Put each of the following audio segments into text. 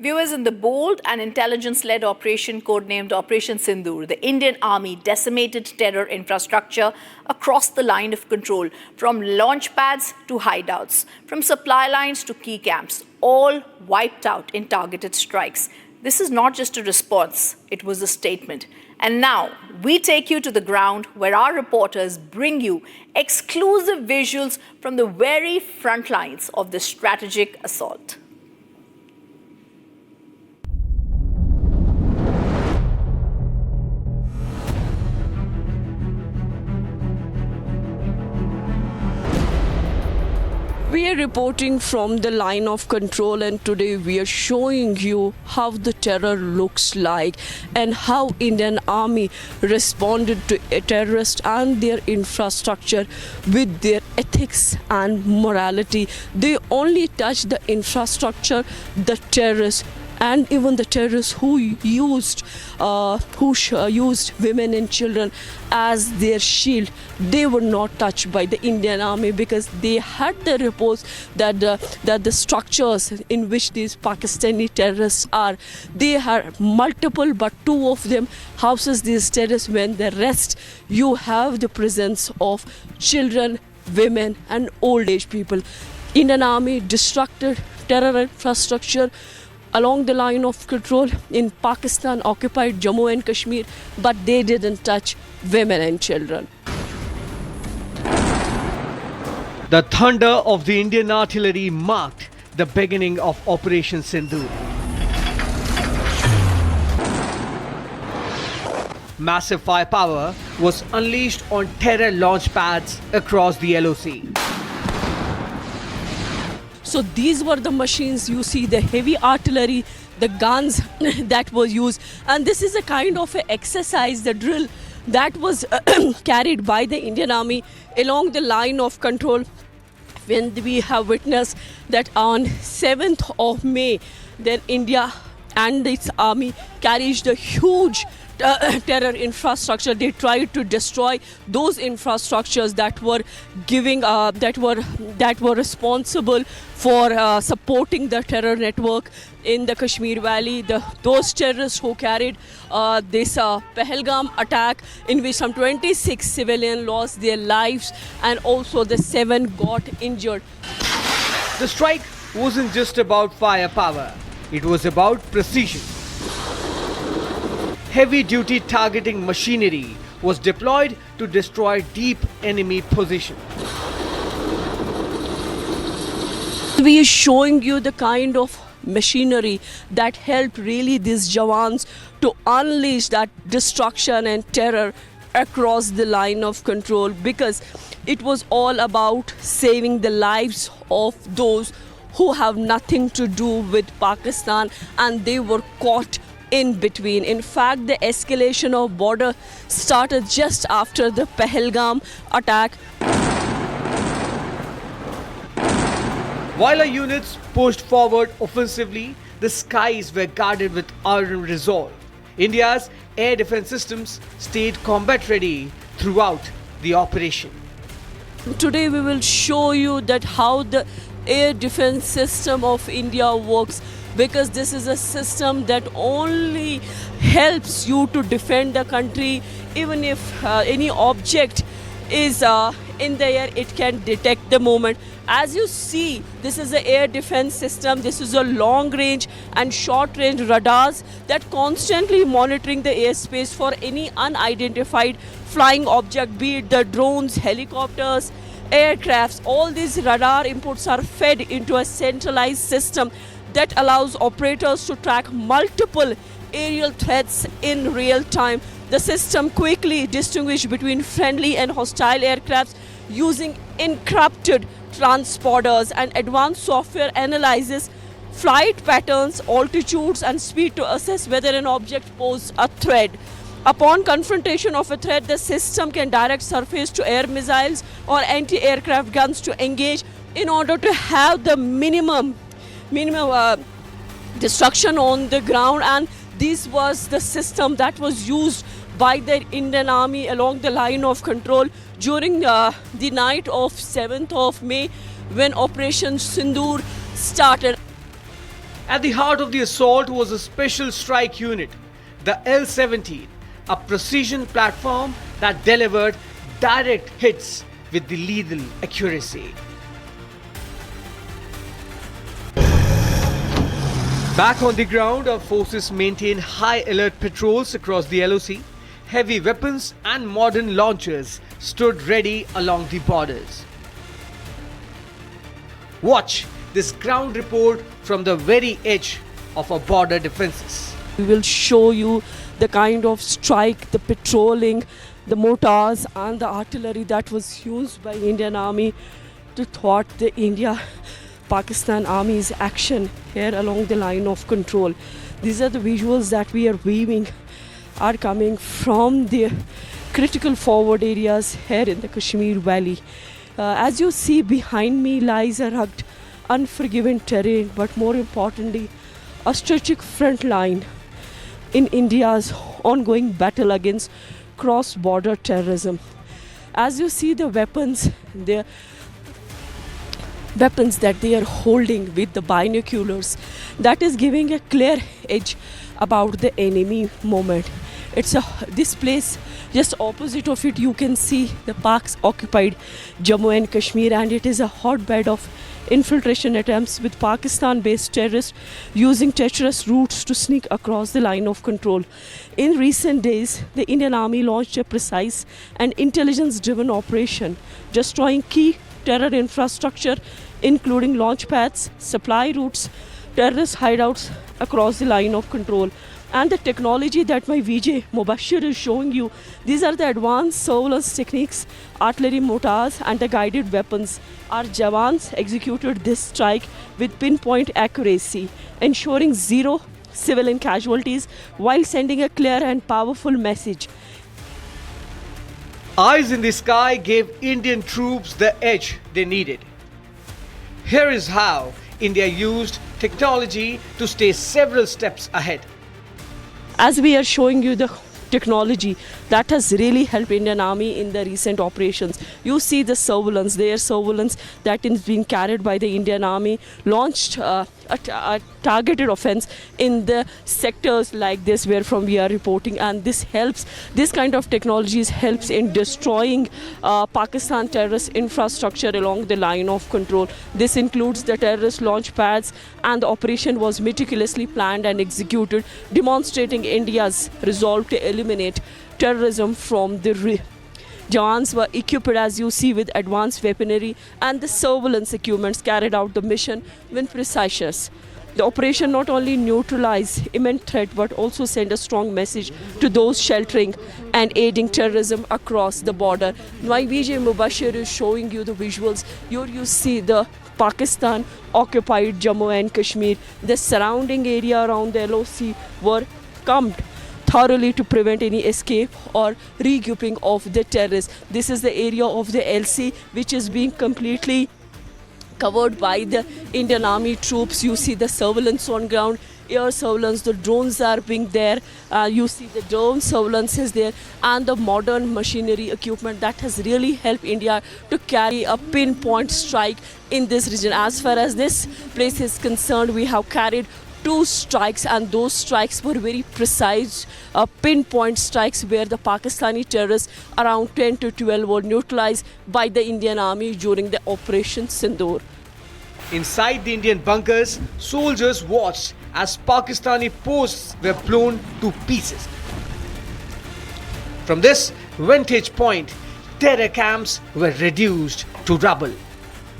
Viewers, in the bold and intelligence-led operation codenamed Operation Sindoor, the Indian Army decimated terror infrastructure across the line of control, from launch pads to hideouts, from supply lines to key camps, all wiped out in targeted strikes. This is not just a response, it was a statement. And now, we take you to the ground where our reporters bring you exclusive visuals from the very front lines of this strategic assault. We are reporting from the line of control, and today we are showing you how the terror looks like and how Indian Army responded to a terrorist and their infrastructure with their ethics and morality. They only touched the infrastructure, the terrorists, and even the terrorists who used women and children as their shield. They were not touched by the Indian Army because they had the reports that the structures in which these Pakistani terrorists are, they had multiple, but two of them houses these terrorists. When the rest, you have the presence of children, women, and old age people. Indian Army destructed terror infrastructure along the line of control in Pakistan occupied Jammu and Kashmir, but they didn't touch women and children. The thunder of the Indian artillery marked the beginning of Operation Sindoor. Massive firepower was unleashed on terror launch pads across the LOC. So these were the machines, you see the heavy artillery, the guns that was used. And this is a kind of a exercise, the drill that was carried by the Indian Army along the line of control. When we have witnessed that on 7th of May, then India and its army carried the huge terror infrastructure. They tried to destroy those infrastructures that were giving that were responsible for supporting the terror network in the Kashmir Valley. Those terrorists who carried this Pahalgam attack, in which some 26 civilians lost their lives and also the 7 got injured. The strike wasn't just about firepower, it was about precision. Heavy-duty targeting machinery was deployed to destroy deep enemy positions. We are showing you the kind of machinery that helped really these Jawans to unleash that destruction and terror across the line of control, because it was all about saving the lives of those who have nothing to do with Pakistan, and they were caught in between. In fact, the escalation of border started just after the Pahalgam attack. While our units pushed forward offensively, the skies were guarded with iron resolve. India's air defense systems stayed combat ready throughout the operation. Today we will show you that how the air defense system of India works, because this is a system that only helps you to defend the country. Even if any object is in the air, it can detect the moment. As you see, this is the air defense system. This is a long range and short range radars that constantly monitoring the airspace for any unidentified flying object, be it the drones, helicopters, aircrafts. All these radar inputs are fed into a centralized system that allows operators to track multiple aerial threats in real time. The system quickly distinguishes between friendly and hostile aircrafts using encrypted transponders, and advanced software analyzes flight patterns, altitudes, and speed to assess whether an object poses a threat. Upon confrontation of a threat, the system can direct surface-to-air missiles or anti-aircraft guns to engage in order to have the minimum destruction on the ground. And this was the system that was used by the Indian Army along the line of control during the night of 7th of May when Operation Sindoor started. At the heart of the assault was a special strike unit, the L-17, a precision platform that delivered direct hits with the lethal accuracy. Back on the ground, our forces maintained high alert patrols across the LOC. Heavy weapons and modern launchers stood ready along the borders. Watch this ground report from the very edge of our border defenses. We will show you the kind of strike, the patrolling, the mortars and the artillery that was used by Indian Army to thwart the Pakistan Army's action here along the line of control. These are the visuals that we are weaving are coming from the critical forward areas here in the Kashmir Valley. As you see behind me lies a rugged, unforgiving terrain, but more importantly, a strategic front line in India's ongoing battle against cross-border terrorism. As you see the weapons that they are holding with the binoculars, that is giving a clear edge about the enemy movement. This place just opposite of it, you can see the Pak's occupied Jammu and Kashmir, and it is a hotbed of infiltration attempts with Pakistan-based terrorists using treacherous routes to sneak across the line of control. In recent days, the Indian Army launched a precise and intelligence-driven operation, destroying key terror infrastructure, including launch pads, supply routes, terrorist hideouts across the line of control. And the technology that my VJ Mubashir is showing you, these are the advanced surveillance techniques, artillery mortars and the guided weapons. Our Jawans executed this strike with pinpoint accuracy, ensuring zero civilian casualties while sending a clear and powerful message. Eyes in the sky gave Indian troops the edge they needed. Here is how India used technology to stay several steps ahead. As we are showing you the technology that has really helped Indian Army in the recent operations. You see the surveillance, their surveillance that is being carried by the Indian Army, launched a targeted offense in the sectors like this where from we are reporting, and this kind of technologies helps in destroying Pakistan terrorist infrastructure along the line of control. This includes the terrorist launch pads, and the operation was meticulously planned and executed, demonstrating India's resolve to eliminate terrorism from the Jawans were equipped, as you see, with advanced weaponry, and the surveillance equipments carried out the mission with precision. The operation not only neutralized immense threat but also sent a strong message to those sheltering and aiding terrorism across the border. My VJ Mubashir is showing you the visuals. Here you see the Pakistan occupied Jammu and Kashmir. The surrounding area around the LOC were combed thoroughly to prevent any escape or regrouping of the terrorists. This is the area of the LC which is being completely covered by the Indian Army troops. You see the surveillance on ground, air surveillance, the drones are being there. You see the drone surveillance is there, and the modern machinery equipment that has really helped India to carry a pinpoint strike in this region. As far as this place is concerned, we have carried 2 strikes, and those strikes were very precise pinpoint strikes where the Pakistani terrorists around 10 to 12 were neutralized by the Indian Army during the Operation Sindoor. Inside the Indian bunkers, soldiers watched as Pakistani posts were blown to pieces. From this vantage point, terror camps were reduced to rubble.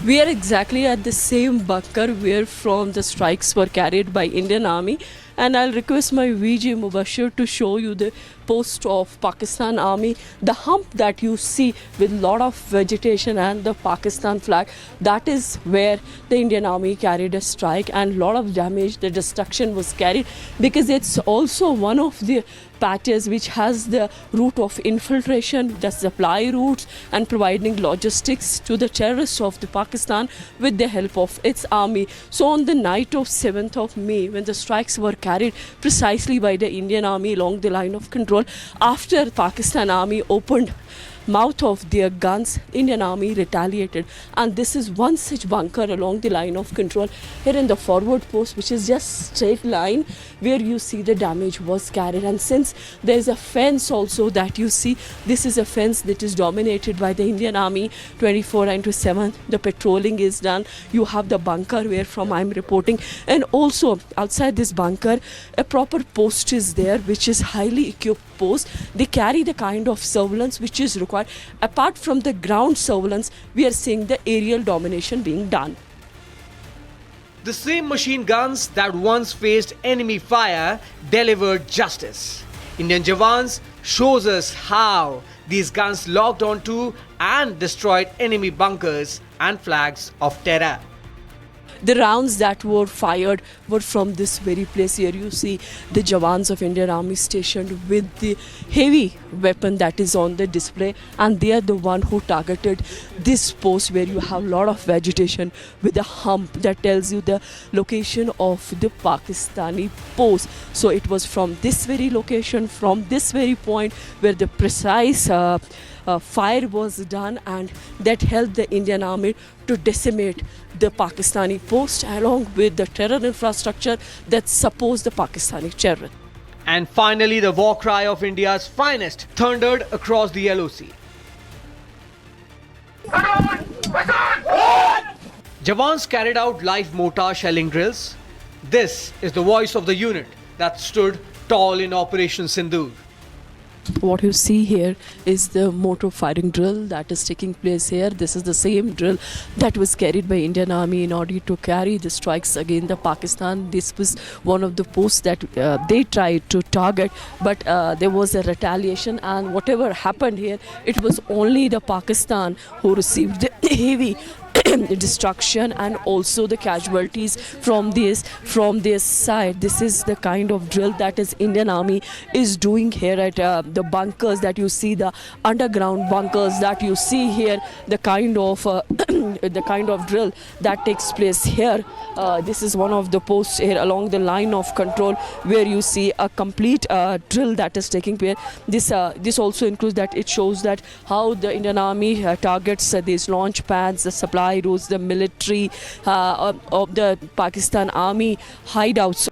We are exactly at the same bunker where from the strikes were carried by Indian Army, and I'll request my VJ Mubashir to show you the post of Pakistan Army. The hump that you see with lot of vegetation and the Pakistan flag, that is where the Indian Army carried a strike, and lot of damage, the destruction was carried, because it's also one of the patches which has the route of infiltration, the supply routes, and providing logistics to the terrorists of the Pakistan with the help of its army. So on the night of 7th of May, when the strikes were carried precisely by the Indian Army along the line of control, after Pakistan Army opened mouth of their guns, Indian Army retaliated. And this is one such bunker along the line of control here in the forward post, which is just straight line where you see the damage was carried. And since there is a fence also that you see, this is a fence that is dominated by the Indian Army 24/7. The patrolling is done. You have the bunker where from I'm reporting, and also outside this bunker a proper post is there, which is highly equipped post. They carry the kind of surveillance which is required. Apart from the ground surveillance, we are seeing the aerial domination being done. The same machine guns that once faced enemy fire delivered justice. Indian Jawans shows us how these guns locked onto and destroyed enemy bunkers and flags of terror. The rounds that were fired were from this very place. Here you see the Jawans of Indian Army stationed with the heavy weapon that is on the display, and they are the one who targeted this post where you have a lot of vegetation with a hump that tells you the location of the Pakistani post. So it was from this very location, from this very point where the precise fire was done, and that helped the Indian Army to decimate the Pakistani post along with the terror infrastructure that supports the Pakistani terror. And finally, the war cry of India's finest thundered across the LOC. Jawans carried out live mortar shelling drills. This is the voice of the unit that stood tall in Operation Sindoor. What you see here is the mortar firing drill that is taking place here. This is the same drill that was carried by Indian Army in order to carry the strikes against the Pakistan. This was one of the posts that they tried to target, but there was a retaliation, and whatever happened here, it was only the Pakistan who received the heavy destruction and also the casualties from this side. This is the kind of drill that is Indian Army is doing here at the bunkers that you see, the underground bunkers that you see here, the kind of the kind of drill that takes place here. This is one of the posts here along the line of control where you see a complete drill that is taking place. This also includes that it shows that how the Indian Army targets these launch pads, the supply routes, the military of the Pakistan Army hideouts.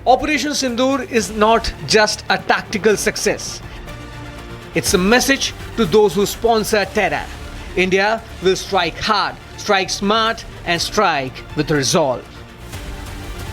Operation Sindoor is not just a tactical success. It's a message to those who sponsor terror. India will strike hard, strike smart, and strike with resolve.